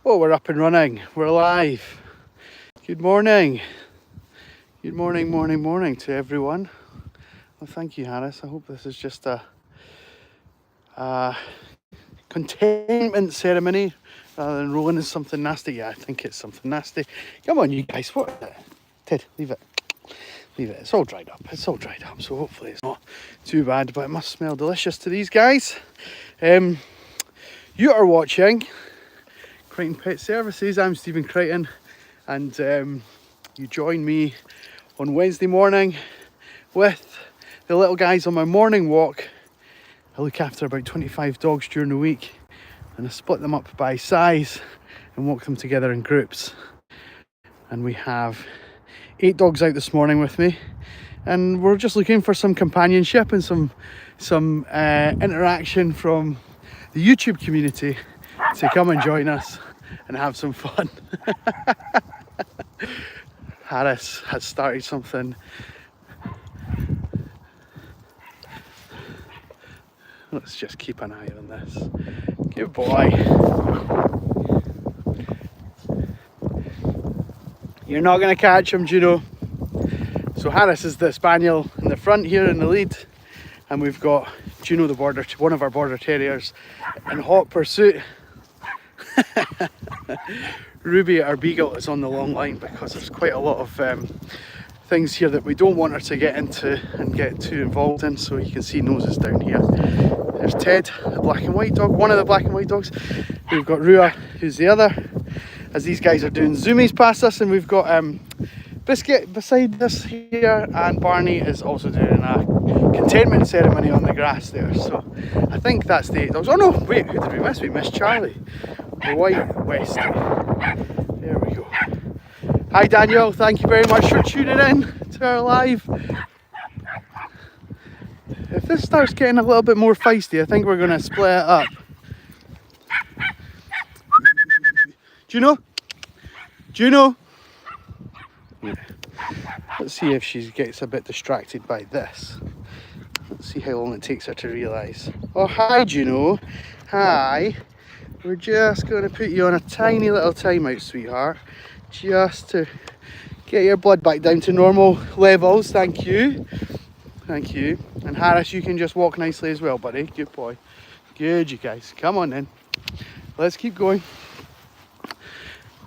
Oh, we're up and running. We're live. Good morning. Good morning to everyone. Well, thank you, Harris. I hope this is just a containment ceremony rather than rolling in something nasty. Yeah, I think it's something nasty. Come on, you guys. What is it? Ted, leave it. Leave it. It's all dried up. It's all dried up, so hopefully it's not too bad, but it must smell delicious to these guys. You are watching Crighton Pet Services. I'm Stephen Crighton, and you join me on Wednesday morning with the little guys on my morning walk. I look after about 25 dogs during the week, and I split them up by size and walk them together in groups. And we have 8 dogs out this morning with me, and we're just looking for some companionship and some interaction from the YouTube community to come and join us and have some fun. Harris has started something. Let's just keep an eye on this. Good boy. You're not going to catch him, Juno. So Harris is the spaniel in the front here in the lead, and we've got Juno, one of our border terriers, in hot pursuit. Ruby, our beagle, is on the long line because there's quite a lot of things here that we don't want her to get into and get too involved in. So you can see noses down here. There's Ted, the black and white dog, one of the black and white dogs. We've got Rua, who's the other, as these guys are doing zoomies past us, and we've got Biscuit beside us here, and Barney is also doing a containment ceremony on the grass there. So I think that's the 8 dogs. Oh no, wait, who did we miss? We missed Charlie, the white Westie. There we go. Hi Daniel, thank you very much for tuning in to our live. If this starts getting a little bit more feisty, I think we're going to split it up. Juno? Juno? Yeah. Let's see if she gets a bit distracted by this. Let's see how long it takes her to realise. Oh, hi Juno. Hi. We're just going to put you on a tiny little timeout, sweetheart. Just to get your blood back down to normal levels. Thank you. Thank you. And Harris, you can just walk nicely as well, buddy. Good boy. Good, you guys. Come on then. Let's keep going.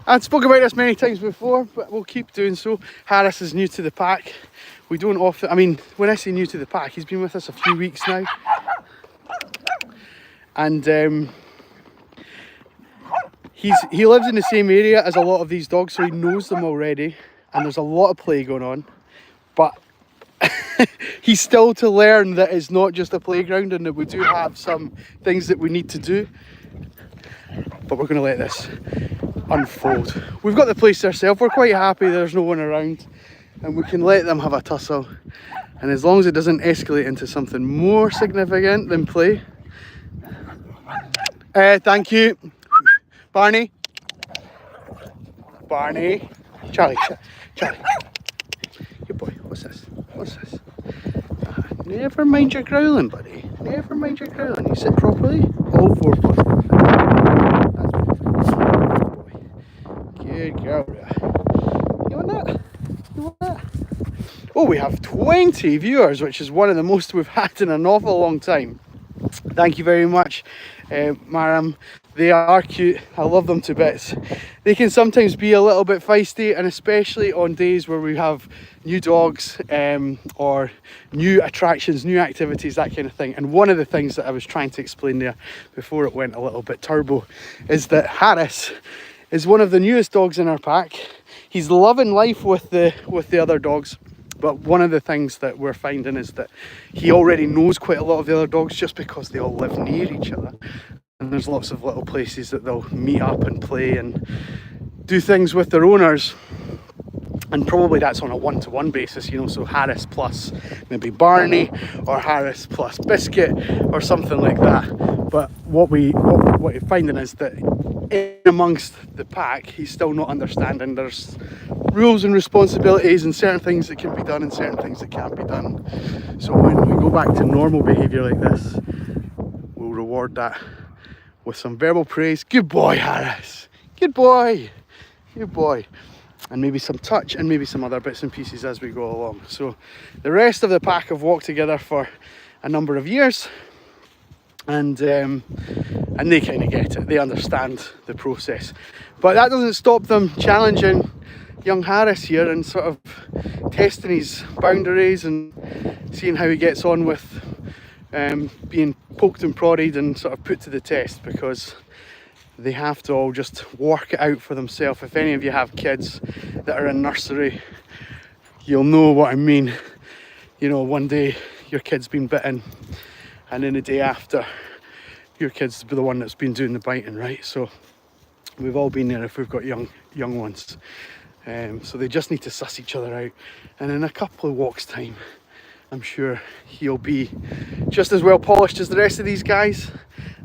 I've spoken about this many times before, but we'll keep doing so. Harris is new to the pack. We don't often, I mean, when I say new to the pack, he's been with us a few weeks now. And he lives in the same area as a lot of these dogs, so he knows them already. And there's a lot of play going on. But he's still to learn that it's not just a playground and that we do have some things that we need to do. But we're going to let this unfold. We've got the place to ourselves. We're quite happy there's no one around, and we can let them have a tussle. And as long as it doesn't escalate into something more significant than play. Thank you. Barney. Barney. Charlie. Charlie. Good boy. What's this? What's this? Never mind your growling, buddy. Never mind your growling. You sit properly. All 4 paws. Good girl. You want that? You want that? Oh, we have 20 viewers, which is one of the most we've had in an awful long time. Thank you very much, Maram. They are cute. I love them to bits. They can sometimes be a little bit feisty, and especially on days where we have new dogs or new attractions, new activities, that kind of thing. And one of the things that I was trying to explain there before it went a little bit turbo is that Harris is one of the newest dogs in our pack. He's loving life with the other dogs, but one of the things that we're finding is that he already knows quite a lot of the other dogs just because they all live near each other. And there's lots of little places that they'll meet up and play and do things with their owners. And probably that's on a one-to-one basis, you know, so Harris plus maybe Barney or Harris plus Biscuit or something like that. But what we're finding is that in amongst the pack, he's still not understanding there's rules and responsibilities and certain things that can be done and certain things that can't be done. So when we go back to normal behaviour like this, we'll reward that with some verbal praise. Good boy, Harris. Good boy. Good boy. And maybe some touch and maybe some other bits and pieces as we go along. So the rest of the pack have walked together for a number of years, and they kind of get it. They understand the process. But that doesn't stop them challenging young Harris here and sort of testing his boundaries and seeing how he gets on with being poked and prodded and sort of put to the test, because they have to all just work it out for themselves. If any of you have kids that are in nursery, you'll know what I mean. You know, one day your kid's been bitten, and then the day after, your kid's the one that's been doing the biting, right? So we've all been there if we've got young ones. So they just need to suss each other out, and in a couple of walks time, I'm sure he'll be just as well polished as the rest of these guys.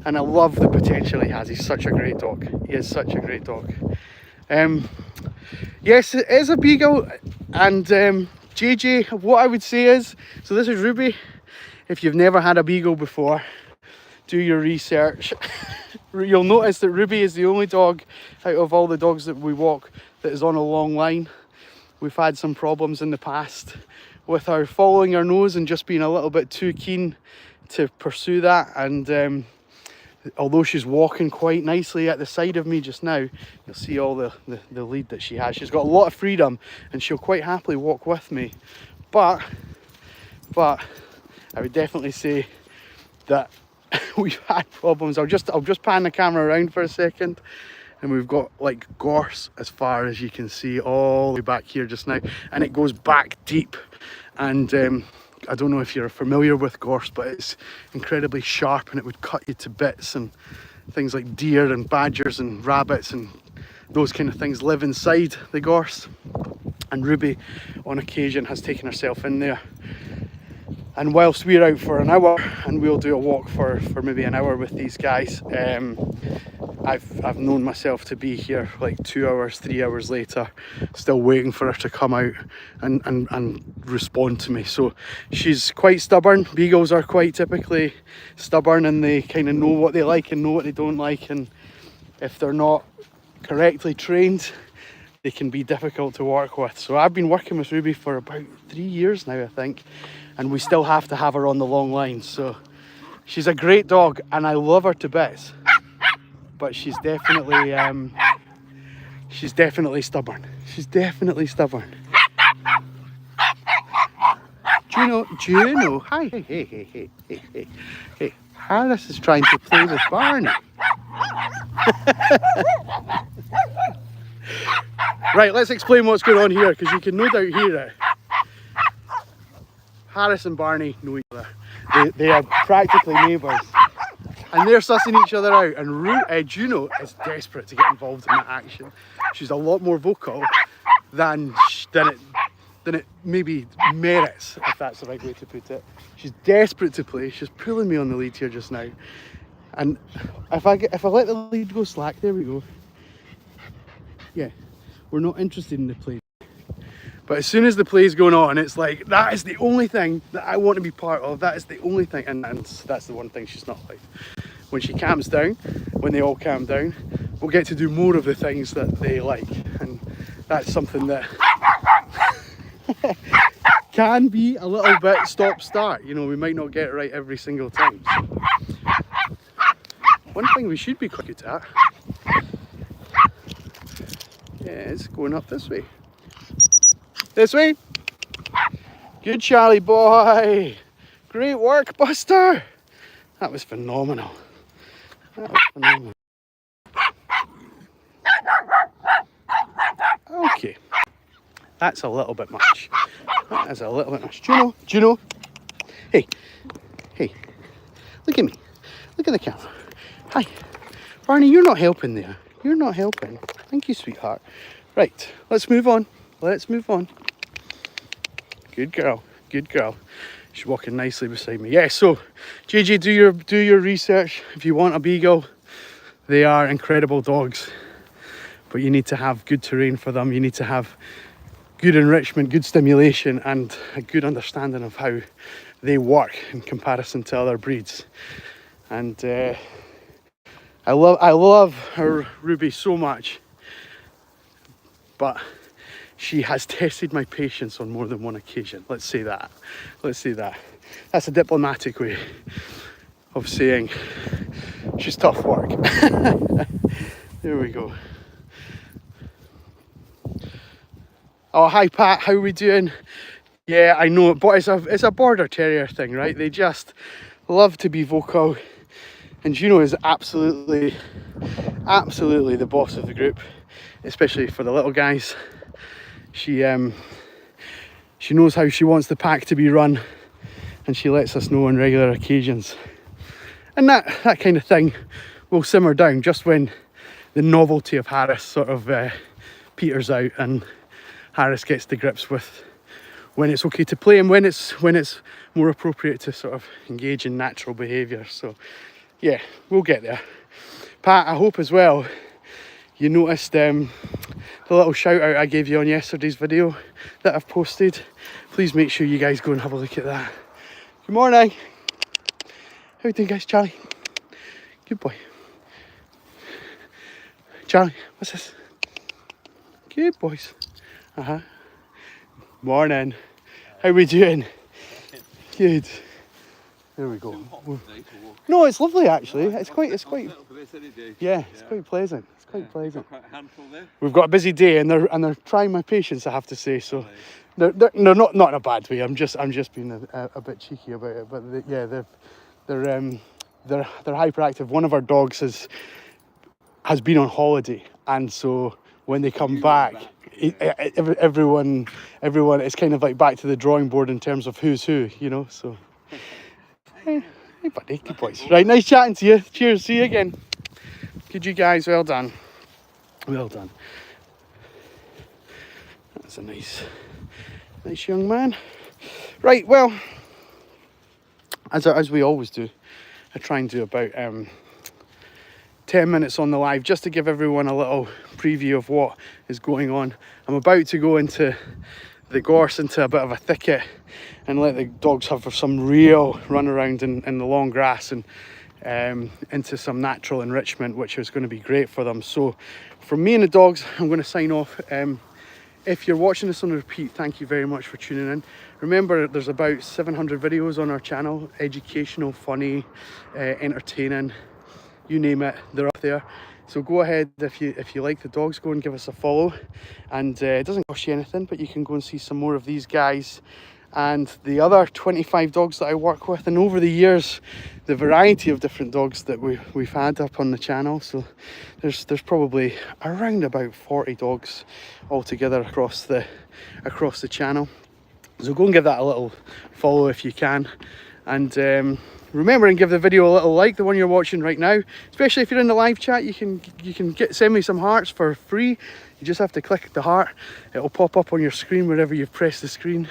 And I love the potential he has. He's such a great dog. He is such a great dog. Yes, it is a beagle. And JJ, what I would say is, so this is Ruby. If you've never had a beagle before, do your research. You'll notice that Ruby is the only dog out of all the dogs that we walk that is on a long line. We've had some problems in the past with her following her nose and just being a little bit too keen to pursue that. And although she's walking quite nicely at the side of me just now, you'll see all the lead that she has. She's got a lot of freedom and she'll quite happily walk with me. But I would definitely say that we've had problems. I'll just pan the camera around for a second, and we've got like gorse as far as you can see all the way back here just now, and it goes back deep. And I don't know if you're familiar with gorse, but it's incredibly sharp and it would cut you to bits, and things like deer and badgers and rabbits and those kind of things live inside the gorse. And Ruby on occasion has taken herself in there, and whilst we're out for an hour and we'll do a walk for maybe an hour with these guys, I've known myself to be here like 2 hours, 3 hours later, still waiting for her to come out and respond to me. So she's quite stubborn. Beagles are quite typically stubborn, and they kind of know what they like and know what they don't like, and if they're not correctly trained, they can be difficult to work with. So I've been working with Ruby for about 3 years now, I think, and we still have to have her on the long line. So she's a great dog and I love her to bits, but she's definitely stubborn. She's definitely stubborn. Juno, hi, hey. Harris is trying to play with Barney. Right, let's explain what's going on here, because you can no doubt hear it. Harris and Barney know each other. They are practically neighbours, and they're sussing each other out, and Juno is desperate to get involved in that action. She's a lot more vocal than it maybe merits, if that's the right way to put it. She's desperate to play. She's pulling me on the lead here just now, and if I let the lead go slack, there we go. Yeah, we're not interested in the play. But as soon as the play's going on, it's like, that is the only thing that I want to be part of. That is the only thing, and that's the one thing she's not like. When she calms down, when they all calm down, we'll get to do more of the things that they like, and that's something that can be a little bit stop-start. You know, we might not get it right every single time. So one thing we should be quick at is going up this way. This way. Good, Charlie boy. Great work, Buster. That was phenomenal. Okay. That's a little bit much. That is a little bit much. Juno. Hey. Look at me. Look at the camera. Hi. Barney, you're not helping there. You're not helping. Thank you, sweetheart. Right, let's move on. Good girl. She's walking nicely beside me. Yeah, so JJ, do your research. If you want a beagle, they are incredible dogs, but you need to have good terrain for them. You need to have good enrichment, good stimulation, and a good understanding of how they work in comparison to other breeds. And I love her Ruby so much. but she has tested my patience on more than one occasion. Let's say that. Let's say that. That's a diplomatic way of saying she's tough work. There we go. Oh, hi Pat, how are we doing? Yeah, I know, but it's a border terrier thing, right? They just love to be vocal, and Juno is absolutely the boss of the group, especially for the little guys. She knows how she wants the pack to be run, and she lets us know on regular occasions. And that kind of thing will simmer down just when the novelty of Harris sort of peters out, and Harris gets to grips with when it's okay to play and when it's more appropriate to sort of engage in natural behaviour. So yeah, we'll get there. Pat, I hope as well you noticed the little shout out I gave you on yesterday's video that I've posted. Please make sure you guys go and have a look at that. Good morning. How you doing, guys? Charlie? Good boy. Charlie, what's this? Good boys. Morning. How we doing? Good. There we go. No, it's lovely actually. It's quite yeah, it's quite pleasant. It's quite pleasant. We've got a busy day, and they're trying my patience, I have to say. So they're not in a bad way. I'm just being a bit cheeky about it. But they're hyperactive. One of our dogs has been on holiday, and so when they come back, everyone, it's kind of like back to the drawing board in terms of who's who, you know. So hey buddy, good boys. Right, nice chatting to you. Cheers, see you again. Good, you guys, well done. Well done. That's a nice young man. Right, well, as we always do, I try and do about 10 minutes on the live just to give everyone a little preview of what is going on. I'm about to go into the gorse, into a bit of a thicket, and let the dogs have some real run around in the long grass, and into some natural enrichment, which is going to be great for them. So from me and the dogs, I'm going to sign off. If you're watching this on repeat, thank you very much for tuning in. Remember, there's about 700 videos on our channel, educational, funny, entertaining, you name it, they're up there. So go ahead, if you like the dogs, go and give us a follow. And it doesn't cost you anything, but you can go and see some more of these guys and the other 25 dogs that I work with. And over the years, the variety of different dogs that we've had up on the channel. So there's probably around about 40 dogs altogether across the channel. So go and give that a little follow if you can. And remember, and give the video a little like, the one you're watching right now. Especially if you're in the live chat, you can send me some hearts for free. You just have to click the heart. It'll pop up on your screen wherever you've pressed the screen,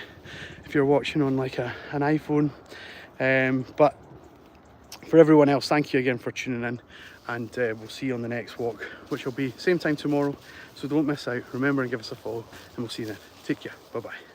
if you're watching on like an iPhone. But for everyone else, thank you again for tuning in, and we'll see you on the next walk, which will be same time tomorrow. So don't miss out. Remember and give us a follow, and we'll see you then. Take care. Bye bye.